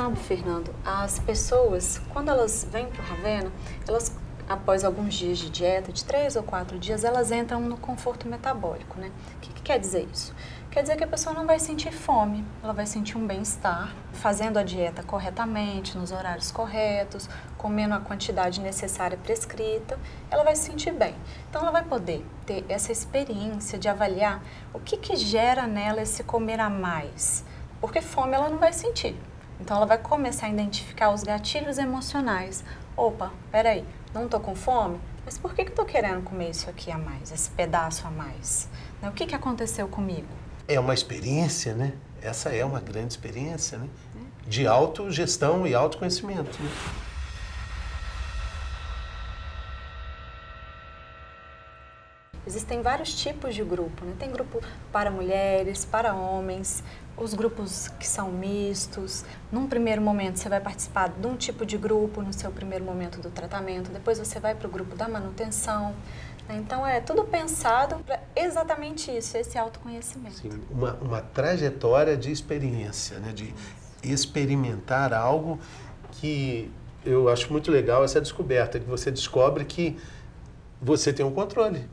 sabe, Fernando, as pessoas, quando elas vêm para o Ravena, elas, após alguns dias de dieta, de 3 ou 4 dias, elas entram no conforto metabólico, né? O que quer dizer isso? Quer dizer que a pessoa não vai sentir fome, ela vai sentir um bem-estar, fazendo a dieta corretamente, nos horários corretos, comendo a quantidade necessária prescrita, ela vai se sentir bem. Então, ela vai poder ter essa experiência de avaliar o que gera nela esse comer a mais, porque fome ela não vai sentir. Então, ela vai começar a identificar os gatilhos emocionais. Opa, peraí, não estou com fome? Mas por que eu estou querendo comer isso aqui a mais, esse pedaço a mais? O que aconteceu comigo? É uma experiência, né? Essa é uma grande experiência, né? De autogestão e autoconhecimento, né? Existem vários tipos de grupo, né? Tem grupo para mulheres, para homens, os grupos que são mistos. Num primeiro momento você vai participar de um tipo de grupo no seu primeiro momento do tratamento, depois você vai para o grupo da manutenção. Então é tudo pensado para exatamente isso, esse autoconhecimento. Sim, uma trajetória de experiência, né? De experimentar algo que eu acho muito legal, essa descoberta, que você descobre que você tem um controle.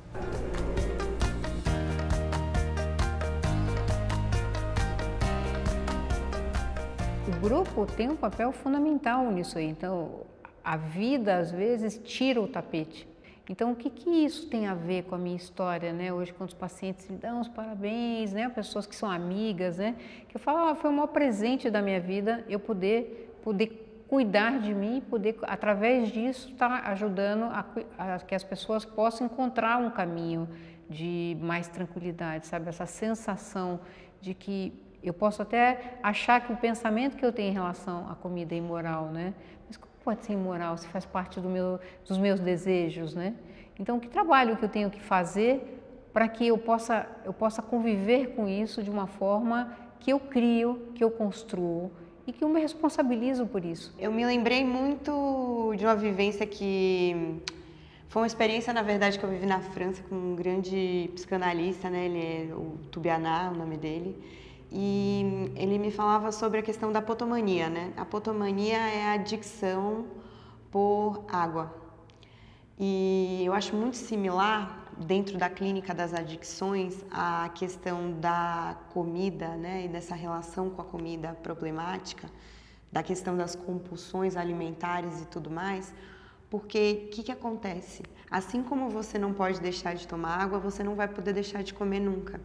O grupo tem um papel fundamental nisso aí. Então, a vida, às vezes, tira o tapete. Então, o que isso tem a ver com a minha história, né? Hoje, quando os pacientes me dão os parabéns, né? Pessoas que são amigas, né? Que eu falo, foi o maior presente da minha vida eu poder cuidar de mim, poder, através disso, estar ajudando a que as pessoas possam encontrar um caminho de mais tranquilidade, sabe? Essa sensação de que eu posso até achar que o pensamento que eu tenho em relação à comida é imoral, né? Mas como pode ser imoral se faz parte dos meus desejos, né? Então, que trabalho que eu tenho que fazer para que eu possa conviver com isso de uma forma que eu crio, que eu construo e que eu me responsabilizo por isso. Eu me lembrei muito de uma vivência que foi uma experiência, na verdade, que eu vivi na França com um grande psicanalista, né? Ele é o Tubianá, o nome dele. E ele me falava sobre a questão da apotomania, né? A apotomania é a adicção por água. E eu acho muito similar, dentro da clínica das adicções, a questão da comida, né? E dessa relação com a comida problemática, da questão das compulsões alimentares e tudo mais. Porque o que acontece? Assim como você não pode deixar de tomar água, você não vai poder deixar de comer nunca.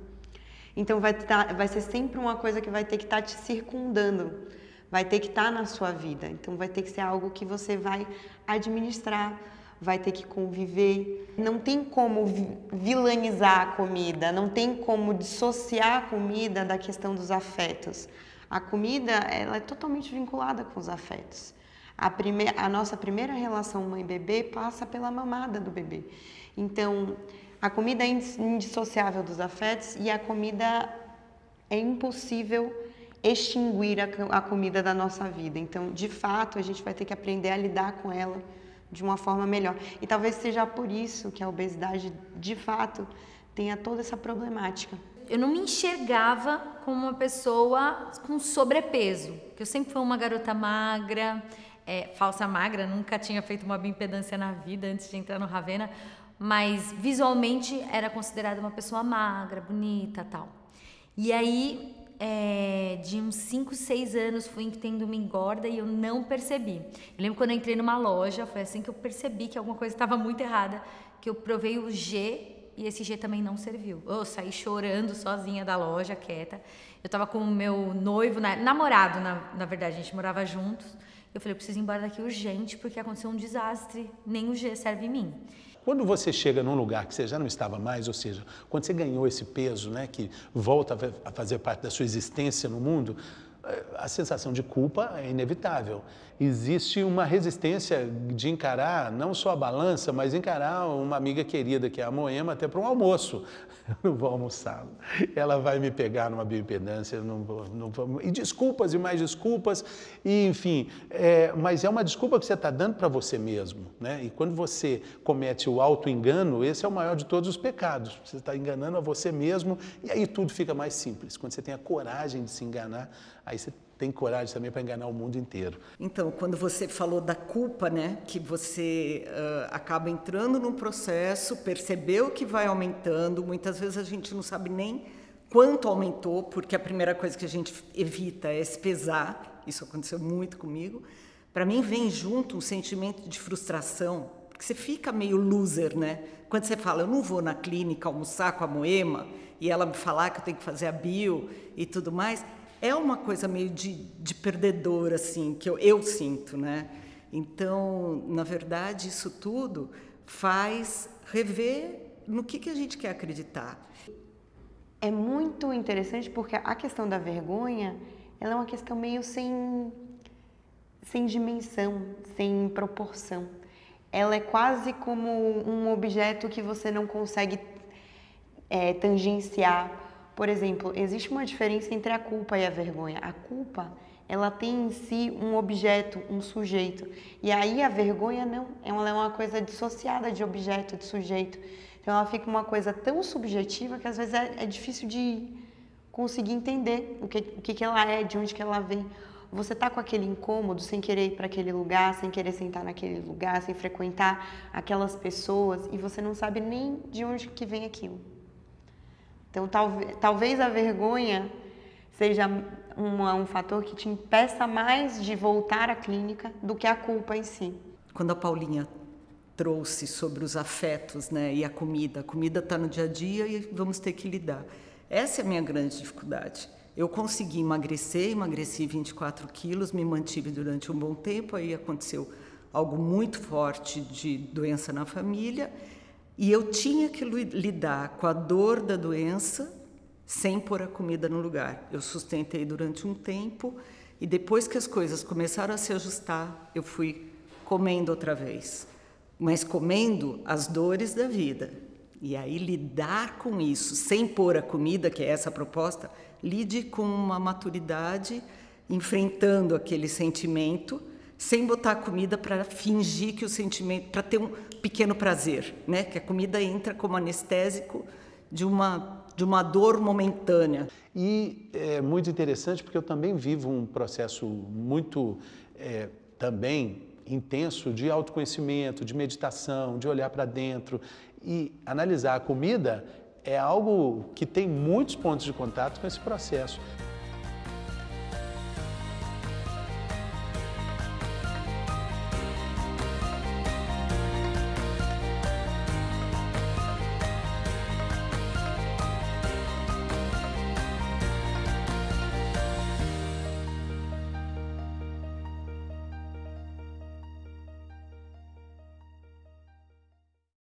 Então vai ser sempre uma coisa que vai ter que estar te circundando, vai ter que estar na sua vida. Então vai ter que ser algo que você vai administrar, vai ter que conviver. Não tem como vilanizar a comida, não tem como dissociar a comida da questão dos afetos. A comida, ela é totalmente vinculada com os afetos. A nossa primeira relação mãe-bebê passa pela mamada do bebê. Então, a comida é indissociável dos afetos e a comida é impossível extinguir a comida da nossa vida. Então, de fato, a gente vai ter que aprender a lidar com ela de uma forma melhor. E talvez seja por isso que a obesidade, de fato, tenha toda essa problemática. Eu não me enxergava como uma pessoa com sobrepeso, porque eu sempre fui uma garota magra, falsa magra, nunca tinha feito uma bioimpedância na vida antes de entrar no Ravena, mas visualmente era considerada uma pessoa magra, bonita, tal. E aí, de uns 5, 6 anos, fui tendo uma engorda e eu não percebi. Eu lembro quando eu entrei numa loja, foi assim que eu percebi que alguma coisa estava muito errada, que eu provei o G e esse G também não serviu. Eu saí chorando sozinha da loja, quieta. Eu estava com o meu noivo, namorado, na verdade, a gente morava juntos. Eu falei, eu preciso ir embora daqui urgente, porque aconteceu um desastre, nem o G serve em mim. Quando você chega num lugar que você já não estava mais, ou seja, quando você ganhou esse peso, né, que volta a fazer parte da sua existência no mundo, a sensação de culpa é inevitável. Existe uma resistência de encarar não só a balança, mas encarar uma amiga querida que é a Moema até para um almoço. Eu não vou almoçar. Ela vai me pegar numa bioimpedância, eu não vou. E desculpas e mais desculpas, e enfim. Mas é uma desculpa que você está dando para você mesmo, né? E quando você comete o auto-engano, esse é o maior de todos os pecados. Você está enganando a você mesmo e aí tudo fica mais simples. Quando você tem a coragem de se enganar, aí você tem coragem também para enganar o mundo inteiro. Então, quando você falou da culpa, né, que você acaba entrando num processo, percebeu que vai aumentando, muitas vezes a gente não sabe nem quanto aumentou, porque a primeira coisa que a gente evita é se pesar, isso aconteceu muito comigo. Para mim vem junto um sentimento de frustração, porque você fica meio loser, né? Quando você fala, eu não vou na clínica almoçar com a Moema e ela me falar que eu tenho que fazer a bio e tudo mais, é uma coisa meio de perdedor, assim, que eu sinto, né? Então, na verdade, isso tudo faz rever no que a gente quer acreditar. É muito interessante porque a questão da vergonha, ela é uma questão meio sem dimensão, sem proporção. Ela é quase como um objeto que você não consegue tangenciar. Por exemplo, existe uma diferença entre a culpa e a vergonha. A culpa, ela tem em si um objeto, um sujeito. E aí a vergonha não, ela é uma coisa dissociada de objeto, de sujeito. Então ela fica uma coisa tão subjetiva que às vezes é difícil de conseguir entender o que ela é, de onde que ela vem. Você está com aquele incômodo sem querer ir para aquele lugar, sem querer sentar naquele lugar, sem frequentar aquelas pessoas e você não sabe nem de onde que vem aquilo. Então talvez a vergonha seja um fator que te impeça mais de voltar à clínica do que a culpa em si. Quando a Paulinha trouxe sobre os afetos, né, e a comida está no dia a dia e vamos ter que lidar. Essa é a minha grande dificuldade. Eu consegui emagreci 24 quilos, me mantive durante um bom tempo, aí aconteceu algo muito forte de doença na família e eu tinha que lidar com a dor da doença sem pôr a comida no lugar. Eu sustentei durante um tempo e depois que as coisas começaram a se ajustar, eu fui comendo outra vez, mas comendo as dores da vida. E aí lidar com isso sem pôr a comida, que é essa a proposta, lide com uma maturidade, enfrentando aquele sentimento, sem botar a comida para fingir que o sentimento, para ter um pequeno prazer, né? Que a comida entra como anestésico de uma dor momentânea. E é muito interessante porque eu também vivo um processo muito também intenso de autoconhecimento, de meditação, de olhar para dentro. E analisar a comida é algo que tem muitos pontos de contato com esse processo.